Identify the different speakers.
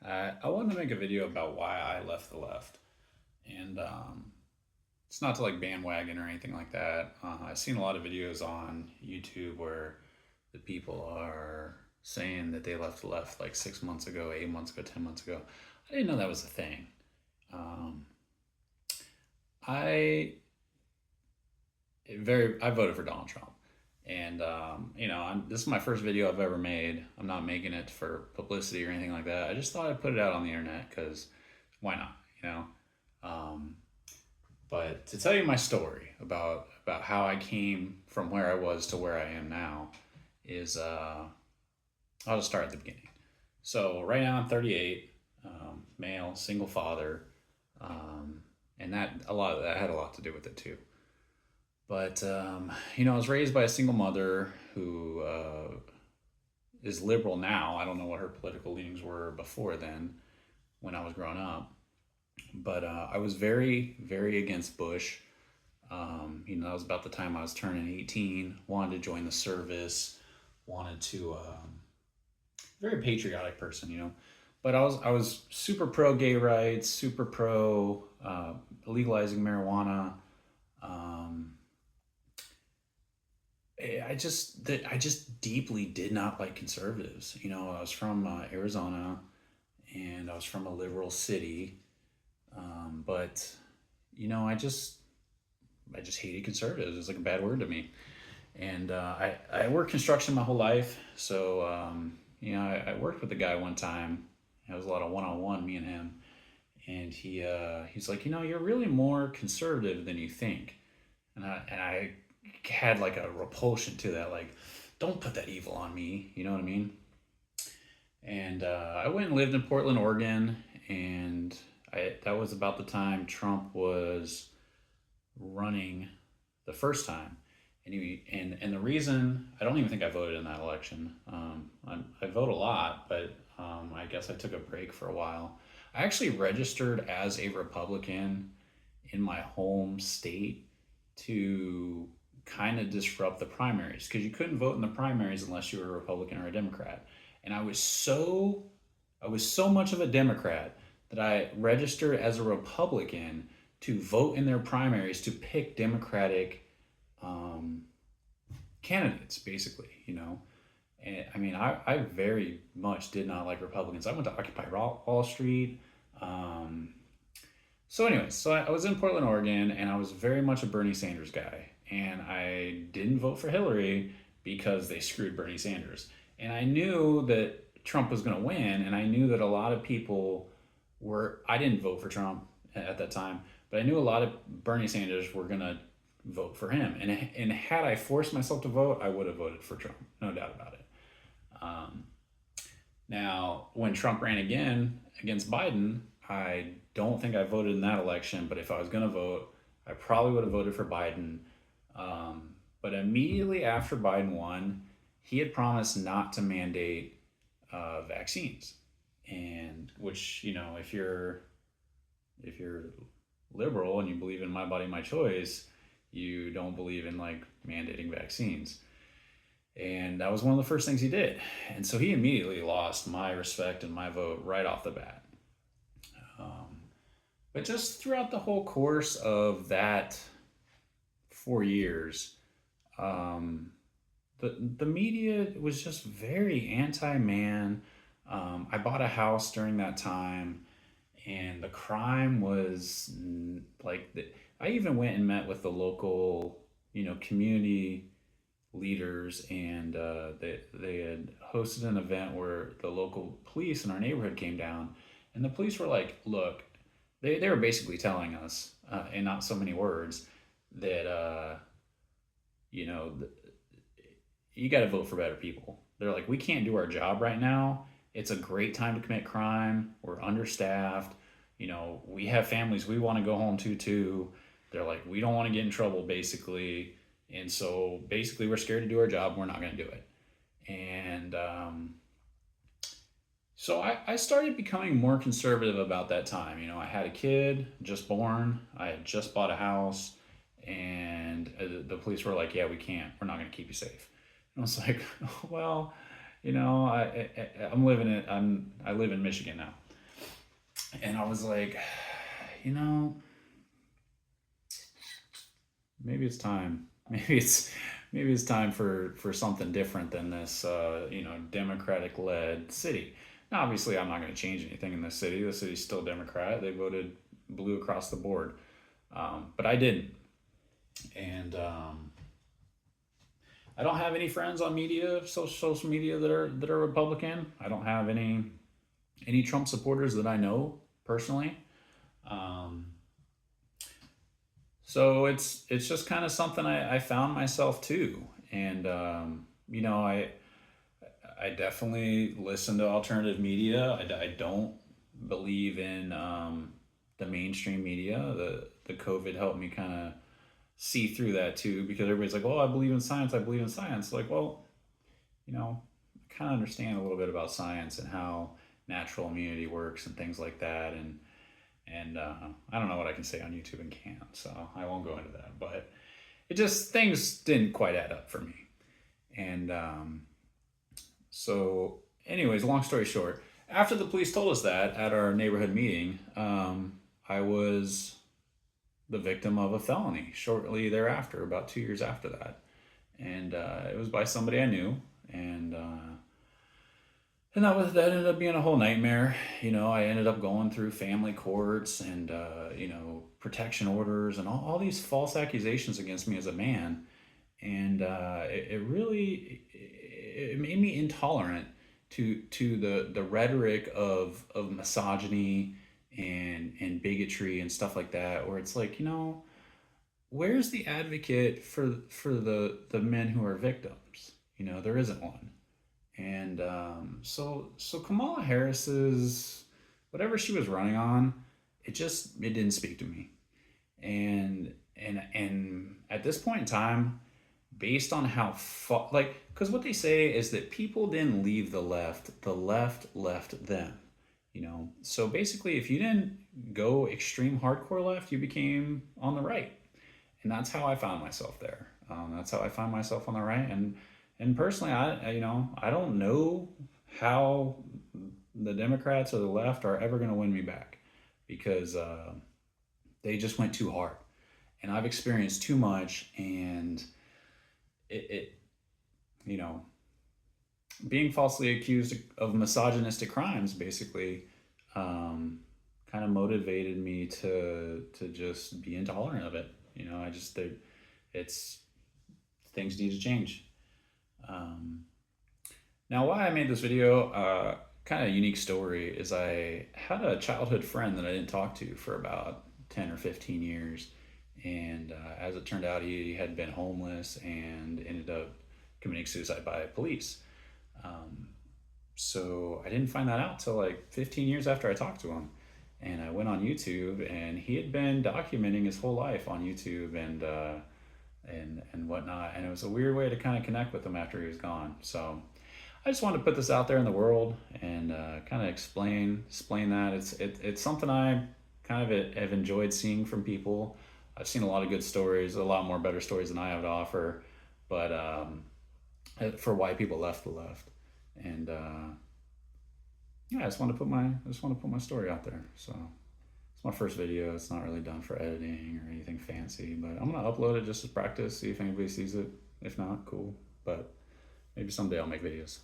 Speaker 1: I wanted to make a video about why I left the left, and it's not to like bandwagon or anything like that. I've seen a lot of videos on YouTube where the people are saying that they left the left like 6 months ago, 8 months ago, 10 months ago. I didn't know that was a thing. Um, I I voted for Donald Trump, and this is my first video I've ever made. I'm not making it for publicity or anything like that. I just thought I'd put it out on the internet because why not? You know. Um, but to tell you my story about how I came from where I was to where I am now is I'll just start at the beginning. So right now I'm 38, male, single father, um, and that a lot of that had a lot to do with it too. But I was raised by a single mother who is liberal now. I don't know what her political leanings were before then, when I was growing up. But I was very, very against Bush. That was about the time I was turning 18. Wanted to join the service. Wanted to, very patriotic person, But I was super pro gay rights, super pro legalizing marijuana. Um, I just deeply did not like conservatives. I was from Arizona, and I was from a liberal city, but I just hated conservatives. It was like a bad word to me. And I worked construction my whole life, so I worked with a guy one time. It was a lot of one on one, me and him, and he's like, you're really more conservative than you think, and I had like a repulsion to that, like, don't put that evil on me, you know what I mean? And I went and lived in Portland, Oregon, and that was about the time Trump was running the first time. And the reason I don't even think I voted in that election. I vote a lot, but I guess I took a break for a while. I actually registered as a Republican in my home state to kind of disrupt the primaries because you couldn't vote in the primaries unless you were a Republican or a Democrat. And I was so much of a Democrat that I registered as a Republican to vote in their primaries to pick Democratic um, candidates, basically. And I mean, I very much did not like Republicans. I went to Occupy Wall Street. Um, so I was in Portland, Oregon, and I was very much a Bernie Sanders guy. And I didn't vote for Hillary because they screwed Bernie Sanders. And I knew that Trump was going to win, and I knew that a lot of people I didn't vote for Trump at that time, but I knew a lot of Bernie Sanders were going to vote for him. And had I forced myself to vote, I would have voted for Trump, no doubt about it. Um, Now, when Trump ran again against Biden, I don't think I voted in that election, but if I was going to vote, I probably would have voted for Biden. But immediately after Biden won, he had promised not to mandate vaccines, and which if you're liberal and you believe in my body, my choice, you don't believe in like mandating vaccines. And that was one of the first things he did. And so he immediately lost my respect and my vote right off the bat. Um, but just throughout the whole course of that 4 years, um, the media was just very anti-man. I bought a house during that time, and the crime was like I even went and met with the local, community leaders, and they had hosted an event where the local police in our neighborhood came down, and the police were like, "Look," they were basically telling us, in not so many words, that you know you got to vote for better people. They're like, we can't do our job right now. It's a great time to commit crime. We're understaffed. We have families we want to go home to too. They're like, we don't want to get in trouble, basically. And so basically, we're scared to do our job. We're not going to do it. And so I started becoming more conservative about that time. I had a kid just born, I had just bought a house, and the police were like, yeah, we can't. We're not going to keep you safe. And I was like, well, I'm living it. I live in Michigan now. And I was like, you know, maybe it's time. Maybe it's time for something different than this, Democratic led city. Now, obviously, I'm not going to change anything in this city. The city's still Democrat. They voted blue across the board, but I didn't. And I don't have any friends on media, social media that are Republican. I don't have any Trump supporters that I know personally. Um, So it's just kind of something I found myself too, and I definitely listen to alternative media. I don't believe in the mainstream media. The COVID helped me kind of see through that too, because everybody's like, "Well, I believe in science. I believe in science." Like, well, I kind of understand a little bit about science and how natural immunity works and things like that, and I don't know what I can say on YouTube and can't, so I won't go into that. But it just things didn't quite add up for me, and so anyways, long story short, after the police told us that at our neighborhood meeting, I was the victim of a felony shortly thereafter, about 2 years after that, and it was by somebody I knew, and that ended up being a whole nightmare. I ended up going through family courts and protection orders and all these false accusations against me as a man, and it really it made me intolerant to the rhetoric of misogyny and bigotry and stuff like that. Where it's like, where's the advocate for the men who are victims? There isn't one. And so Kamala Harris's whatever she was running on, it didn't speak to me. And at this point in time, based on how like, because what they say is that people didn't leave the left left them. So basically, if you didn't go extreme hardcore left, you became on the right, and that's how I found myself there. That's how I find myself on the right, and personally, I don't know how the Democrats or the left are ever going to win me back, because they just went too hard, and I've experienced too much, and it you know being falsely accused of misogynistic crimes basically um, kind of motivated me to just be intolerant of it. I just it's things need to change. Um, Now, why I made this video, kind of a unique story, is I had a childhood friend that I didn't talk to for about 10 or 15 years. And as it turned out, he had been homeless and ended up committing suicide by police. Um, so I didn't find that out till like 15 years after I talked to him. And I went on YouTube, and he had been documenting his whole life on YouTube and whatnot. And it was a weird way to kind of connect with him after he was gone. So I just wanted to put this out there in the world and kind of explain that it's something I kind of have enjoyed seeing from people. I've seen a lot of good stories, a lot more better stories than I have to offer, but for why people left the left, and yeah, I just want to put my story out there. So it's my first video. It's not really done for editing or anything fancy, but I'm gonna upload it just as practice. See if anybody sees it. If not, cool. But maybe someday I'll make videos.